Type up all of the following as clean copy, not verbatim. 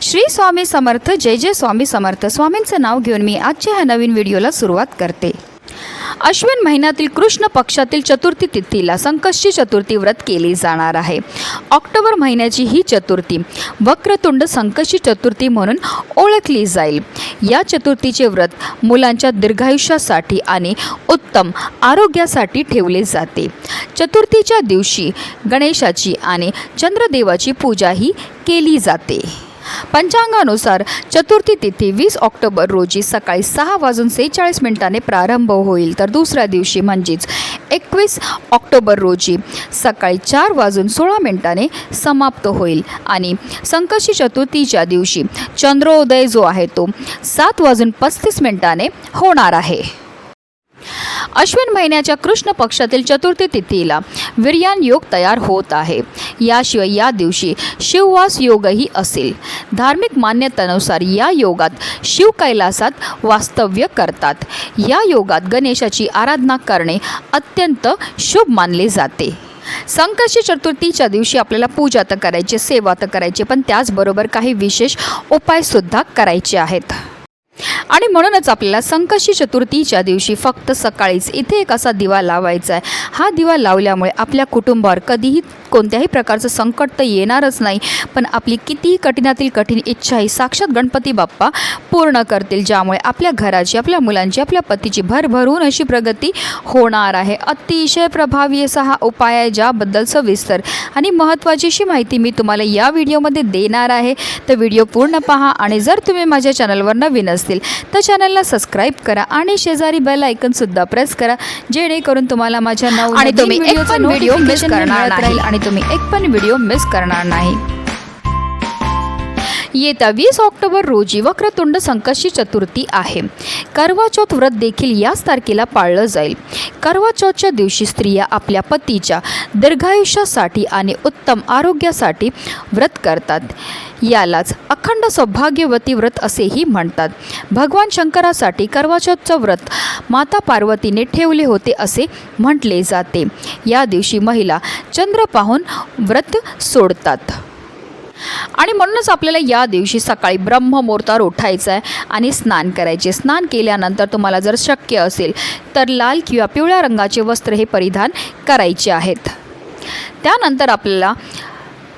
श्री स्वामी समर्थ. जय जय स्वामी समर्थ. स्वामींचं नाव घेऊन मी आजच्या ह्या नवीन व्हिडिओला सुरुवात करते. अश्विन महिन्यातील कृष्ण पक्षातील चतुर्थी तिथीला संकष्टी चतुर्थी व्रत केली जाणार आहे. ऑक्टोबर महिन्याची ही चतुर्थी वक्रतुंड संकष्टी चतुर्थी म्हणून ओळखली जाईल. या चतुर्थीचे व्रत मुलांच्या दीर्घायुष्यासाठी आणि उत्तम आरोग्यासाठी ठेवले जाते. चतुर्थीच्या दिवशी गणेशाची आणि चंद्रदेवाची पूजाही केली जाते. पंचांगानुसार चतुर्थी तिथी 20 ऑक्टोबर रोजी सकाळी 6:46 प्रारंभ होईल, तर दुसऱ्या दिवशी म्हणजेच 21 ऑक्टोबर रोजी सकाळी 4:16 समाप्त होईल आणि संकष्टी चतुर्थीच्या दिवशी चंद्रोदय जो आहे तो 7:35 होणार आहे. अश्विन महिन्याच्या कृष्ण पक्षातील चतुर्थी तिथीला वीर्यान योग तयार होत आहे. याशिवाय या दिवशी शिववास योगही असेल. धार्मिक मान्यतेनुसार या योगात शिव कैलासात वास्तव्य करतात. या योगात गणेशाची आराधना करणे अत्यंत शुभ मानले जाते. संकष्टी चतुर्थीच्या दिवशी आपल्याला पूजा तर करायची, सेवा तर करायची, पण त्याचबरोबर काही विशेष उपायसुद्धा करायचे आहेत. आणि म्हणूनच आपल्याला संकष्टी चतुर्थीच्या दिवशी फक्त सकाळीच इथे एक असा दिवा लावायचा आहे. हा दिवा लावल्यामुळे आपल्या कुटुंबावर कधीही कोणत्याही प्रकारचं संकट तर येणारच नाही, पण आपली कितीही कठीणातील कठीण इच्छाही साक्षात गणपती बाप्पा पूर्ण करतील, ज्यामुळे आपल्या घराची, आपल्या मुलांची, आपल्या पतीची भरभरून अशी प्रगती होणार आहे. अतिशय प्रभावी असा हा उपाय आहे, ज्याबद्दल सविस्तर आणि महत्त्वाची अशी माहिती मी तुम्हाला या व्हिडिओमध्ये देणार आहे. तर व्हिडिओ पूर्ण पहा आणि जर तुम्ही माझ्या चॅनलवर नवीन असतील तर चॅनलला सबस्क्राईब करा आणि शेजारी बेल आयकॉनसुद्धा प्रेस करा, जेणेकरून तुम्हाला माझ्या नवीन व्हिडिओ मिस करणार नाही आणि तुम्ही एक पण व्हिडिओ मिस करणार नाही. येत्या 20 ऑक्टोबर रोजी वक्रतुंड संकष्टी चतुर्थी आहे. करवा चौथ व्रत देखील याच तारखेला पाळलं जाईल. करवा चौथच्या दिवशी स्त्रिया आपल्या पतीच्या दीर्घायुष्यासाठी आणि उत्तम आरोग्यासाठी व्रत करतात. यालाच अखंड सौभाग्यवती व्रत असेही म्हणतात. भगवान शंकरासाठी करवा चौथचं व्रत माता पार्वतीने ठेवले होते असे म्हटले जाते. या दिवशी महिला चंद्र पाहून व्रत सोडतात आणि म्हणूनच आपल्याला या दिवशी सकाळी ब्रह्ममुहूर्तावर उठायचं आहे आणि स्नान करायचे. स्नान केल्यानंतर तुम्हाला जर शक्य असेल तर लाल किंवा पिवळ्या रंगाचे वस्त्र हे परिधान करायचे आहेत. त्यानंतर आपल्याला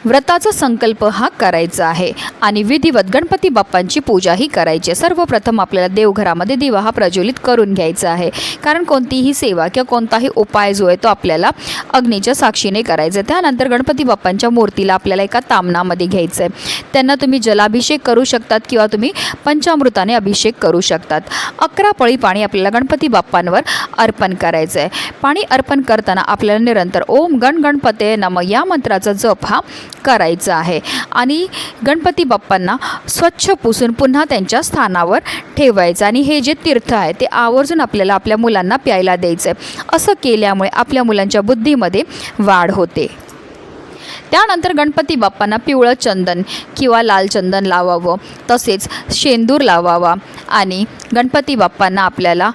व्रताचा संकल्प हा करायचा आहे आणि विधिवत गणपती बाप्पांची पूजाही करायची. सर्वप्रथम आपल्याला देवघरामध्ये दिवा हा प्रज्वलित करून घ्यायचा आहे, कारण कोणतीही सेवा किंवा कोणताही उपाय जो आहे तो आपल्याला अग्नीच्या साक्षीने करायचा आहे. त्यानंतर गणपती बाप्पांच्या मूर्तीला आपल्याला एका तामणामध्ये घ्यायचं आहे. त्यांना तुम्ही जलाभिषेक करू शकतात किंवा तुम्ही पंचामृताने अभिषेक करू शकतात. 11 पळी पाणी आपल्याला गणपती बाप्पांवर अर्पण करायचं आहे. पाणी अर्पण करताना आपल्याला निरंतर ओम गण गणपते नमः या मंत्राचा जप हा करायचं आहे आणि गणपती बाप्पांना स्वच्छ पुसून पुन्हा त्यांच्या स्थानावर ठेवायचं आणि हे जे तीर्थ आहे ते आवर्जून आपल्याला आपल्या मुलांना प्यायला द्यायचं आहे. असं केल्यामुळे आपल्या मुलांच्या बुद्धीमध्ये वाढ होते. त्यानंतर गणपती बाप्पांना पिवळं चंदन किंवा लाल चंदन लावावं, तसेच शेंदूर लावावा आणि गणपती बाप्पांना आपल्याला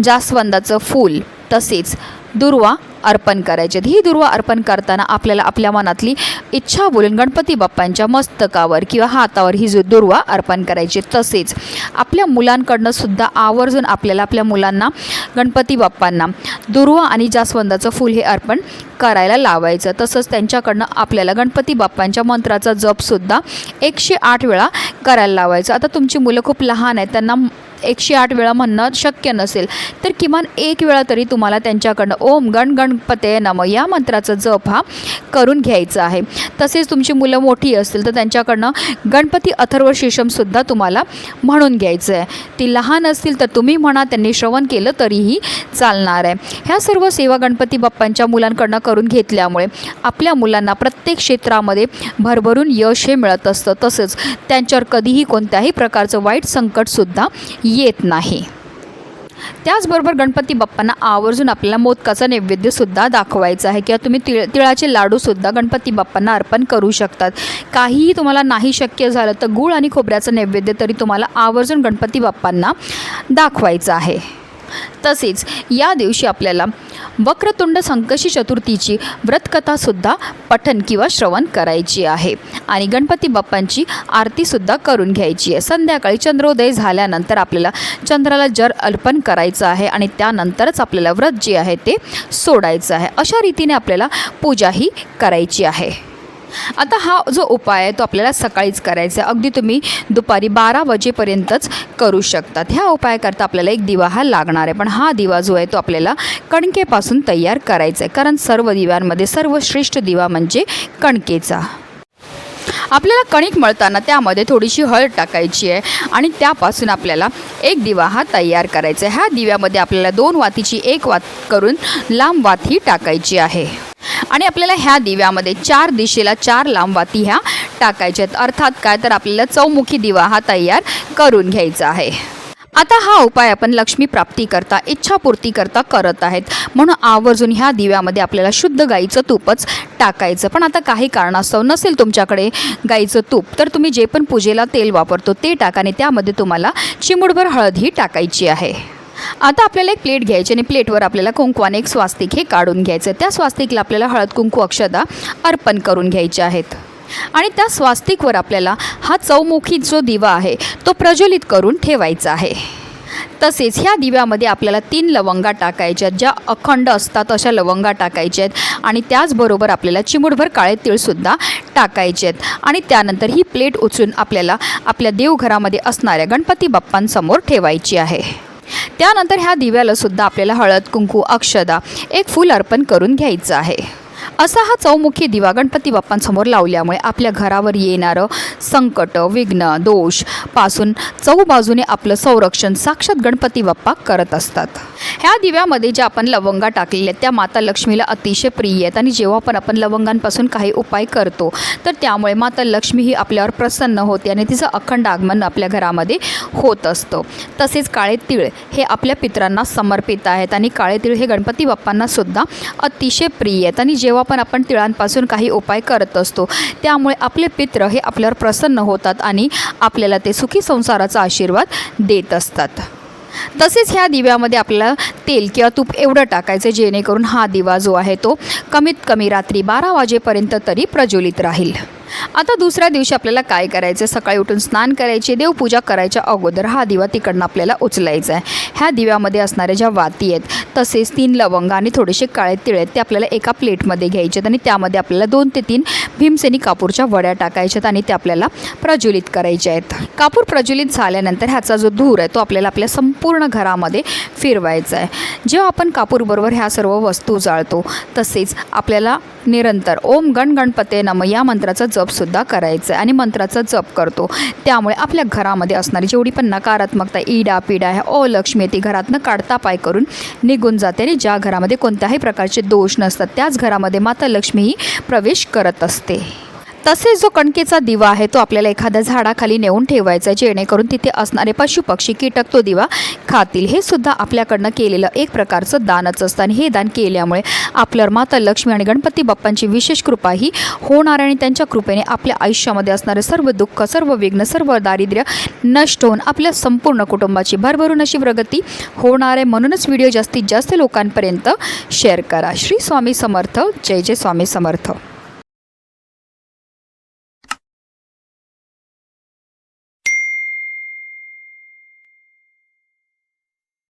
जास्वंदाचं फूल तसेच दुर्वा अर्पण करायचे. ही दुर्वा अर्पण करताना आपल्याला आपल्या मनातली इच्छा बोलून गणपती बाप्पांच्या मस्तकावर किंवा हातावर ही दुर्वा अर्पण करायची. तसेच आपल्या मुलांकडनं सुद्धा आवर्जून आपल्याला आपल्या मुलांना गणपती बाप्पांना दुर्वा आणि जास्वंदाचं फूल हे अर्पण करायला लावायचं. तसंच त्यांच्याकडनं आपल्याला गणपती बाप्पांच्या मंत्राचा जपसुद्धा 108 वेळा करायला लावायचं. आता तुमची मुलं खूप लहान आहेत, त्यांना 108 वेळा म्हणणं शक्य नसेल तर किमान 1 वेळा तरी तुम्हाला त्यांच्याकडनं ओम गण गणपते नमः या मंत्राचा जप हा करून घ्यायचा आहे. तसेच तुमची मुलं मोठी असतील तर त्यांच्याकडनं गणपती अथर्व शीर्षमसुद्धा तुम्हाला म्हणून घ्यायचं आहे. ती लहान असतील तर तुम्ही म्हणा, त्यांनी श्रवण केलं तरीही चालणार आहे. ह्या सर्व सेवा गणपती बाप्पांच्या मुलांकडनं करून घेतल्यामुळे आपल्या मुलांना प्रत्येक क्षेत्रामध्ये भरभरून यश हे मिळत असतं. तसंच त्यांच्यावर कधीही कोणत्याही प्रकारचं वाईट संकटसुद्धा येत नाही. त्याचबरोबर गणपती बाप्पांना आवर्जून आपल्याला मोदकाचा नैवेद्यसुद्धा दाखवायचा आहे किंवा तुम्ही तिळाचे लाडूसुद्धा गणपती बाप्पांना अर्पण करू शकतात. काहीही तुम्हाला नाही शक्य झालं तर गूळ आणि खोबऱ्याचं नैवेद्य तरी तुम्हाला आवर्जून गणपती बाप्पांना दाखवायचं आहे. तसेच या दिवशी आपल्याला वक्रतुंड संकष्टी चतुर्थीची व्रतकथासुद्धा पठण किंवा श्रवण करायची आहे आणि गणपती बाप्पांची आरतीसुद्धा करून घ्यायची आहे। संध्याकाळी चंद्रोदय झाल्यानंतर आपल्याला चंद्राला जल अर्पण करायचं आहे आणि त्यानंतरच आपल्याला व्रत जे आहे ते सोडायचं आहे। अशा रीतीने आपल्याला पूजाही करायची आहे। आता हा जो उपाय आहे तो आपल्याला सकाळीच करायचा आहे। अगदी तुम्ही दुपारी 12 वाजेपर्यंतच करू शकतात। ह्या उपायाकरता आपल्याला एक दिवा हा लागणार आहे, पण हा दिवा जो आहे तो आपल्याला कणकेपासून तयार करायचा आहे, कारण सर्व दिव्यांमध्ये सर्वश्रेष्ठ दिवा म्हणजे कणकेचा। आपल्याला कणिक मळताना त्यामध्ये थोडीशी हळद टाकायची आहे आणि त्यापासून आपल्याला एक दिवा हा तयार करायचा आहे। ह्या दिव्यामध्ये आपल्याला 2 वातीची 1 वात करून लांब वात ही टाकायची आहे आणि आपल्याला ह्या दिव्यामध्ये 4 दिशेला 4 लांब वाती ह्या टाकायच्या आहेत। अर्थात काय तर आपल्याला चौमुखी दिवा हा तयार करून घ्यायचा आहे। आता हा उपाय आपण लक्ष्मी प्राप्ती करता इच्छापूर्ती करता करत आहेत, म्हणून आवर्जून ह्या दिव्यामध्ये आपल्याला शुद्ध गाईचं तूपच टाकायचं। पण आता काही कारणास्तव नसेल तुमच्याकडे गाईचं तूप, तर तुम्ही जे पण पूजेला तेल वापरतो ते टाका आणि त्यामध्ये तुम्हाला चिमूटभर हळद ही टाकायची आहे। आता आपल्याला एक प्लेट घ्यायची आणि प्लेटवर आपल्याला कुंकवाने एक स्वास्तिक हे काढून घ्यायचं। त्या स्वास्तिकला आपल्याला हळद कुंकू अक्षदा अर्पण करून घ्यायचे आहेत आणि त्या स्वास्तिकवर आपल्याला हा चौमुखी जो दिवा आहे तो प्रज्वलित करून ठेवायचा आहे। तसेच ह्या दिव्यामध्ये आपल्याला 3 लवंगा टाकायच्या आहेत, ज्या अखंड असतात अशा लवंगा टाकायच्या आहेत आणि त्याचबरोबर आपल्याला चिमूटभर काळे तीळसुद्धा टाकायचे आहेत आणि त्यानंतर ही प्लेट उचलून आपल्याला आपल्या देवघरामध्ये असणाऱ्या गणपती बाप्पांसमोर ठेवायची आहे। त्यानंतर ह्या दिव्याला सुद्धा आपल्याला हळद कुंकू अक्षदा एक फूल अर्पण करून घ्यायचं आहे। असा हा चौमुखी दिवा गणपती बाप्पांसमोर लावल्यामुळे आपल्या घरावर येणारं संकट विघ्न दोष पासून चौबाजूने आपलं संरक्षण साक्षात गणपती बाप्पा करत असतात। ह्या दिव्यामध्ये ज्या आपण लवंगा टाकलेल्या आहेत त्या माता लक्ष्मीला अतिशय प्रिय आहेत आणि जेव्हा पण आपण लवंगांपासून काही उपाय करतो तर त्यामुळे माता लक्ष्मी ही आपल्यावर प्रसन्न होते आणि तिचं अखंड आगमन आपल्या घरामध्ये होत असतं। तसेच काळे तीळ हे आपल्या पितरांना समर्पित आहेत आणि काळे तीळ हे गणपती बाप्पांना सुद्धा अतिशय प्रिय आहेत आणि जेव्हा पण आपण तिळांपासून काही उपाय करत असतो त्यामुळे आपले पित्र हे आपल्यावर प्रसन्न होतात आणि आपल्याला ते सुखी संसाराचा आशीर्वाद देत असतात। तसेच ह्या दिव्यामध्ये आपल्याला तेल किंवा तूप एवढं टाकायचं जेणेकरून हा दिवा जो आहे तो कमीत कमी रात्री 12 वाजेपर्यंत तरी प्रज्वलित राहील। आता दुसऱ्या दिवशी आपल्याला काय करायचं, सकाळी उठून स्नान करायचे, देवपूजा करायच्या अगोदर हा दिवा तिकडनं आपल्याला उचलायचा आहे। ह्या दिव्यामध्ये असणाऱ्या ज्या वाती आहेत तसेच 3 लवंगा आणि थोडेसे काळे तीळ आहेत ते आपल्याला एका प्लेटमध्ये घ्यायचे आहेत आणि त्यामध्ये आपल्याला 2 ते 3 भीमसेनी कापूरच्या वड्या टाकायच्या आहेत आणि त्या आपल्याला प्रज्वलित करायच्या आहेत। कापूर प्रज्वलित झाल्यानंतर ह्याचा जो धूर आहे तो आपल्याला आपल्या संपूर्ण घरामध्ये फिरवायचा आहे। जेव्हा आपण कापूरबरोबर ह्या सर्व वस्तू जाळतो तसेच आपल्याला निरंतर ओम गण गणपते नमः या मंत्राचा जपसुद्धा करायचा आहे आणि मंत्राचा जप करतो त्यामुळे आपल्या घरामध्ये असणारी जेवढी पण नकारात्मकता इडा पिडा आहे अलक्ष्मी ती घरातनं काढता पाय करून निघून जाते आणि ज्या घरामध्ये कोणत्याही प्रकारचे दोष नसतात त्याच घरामध्ये माता लक्ष्मी ही प्रवेश करत असते। तसेच जो कणकेचा दिवा आहे तो आपल्याला एखाद्या झाडाखाली नेऊन ठेवायचा आहे जेणेकरून तिथे असणारे पशुपक्षी कीटक तो दिवा खातील। हे सुद्धा आपल्याकडनं केलेलं एक प्रकारचं दानच असतं आणि हे दान केल्यामुळे आपल्यावर माता लक्ष्मी आणि गणपती बाप्पांची विशेष कृपा ही होणार आणि त्यांच्या कृपेने आपल्या आयुष्यामध्ये असणारे सर्व दुःख सर्व विघ्न सर्व दारिद्र्य नष्ट होऊन आपल्या संपूर्ण कुटुंबाची भरभरून अशी प्रगती होणार आहे। म्हणूनच व्हिडिओ जास्तीत जास्त लोकांपर्यंत शेअर करा। श्री स्वामी समर्थ, जय जय स्वामी समर्थ।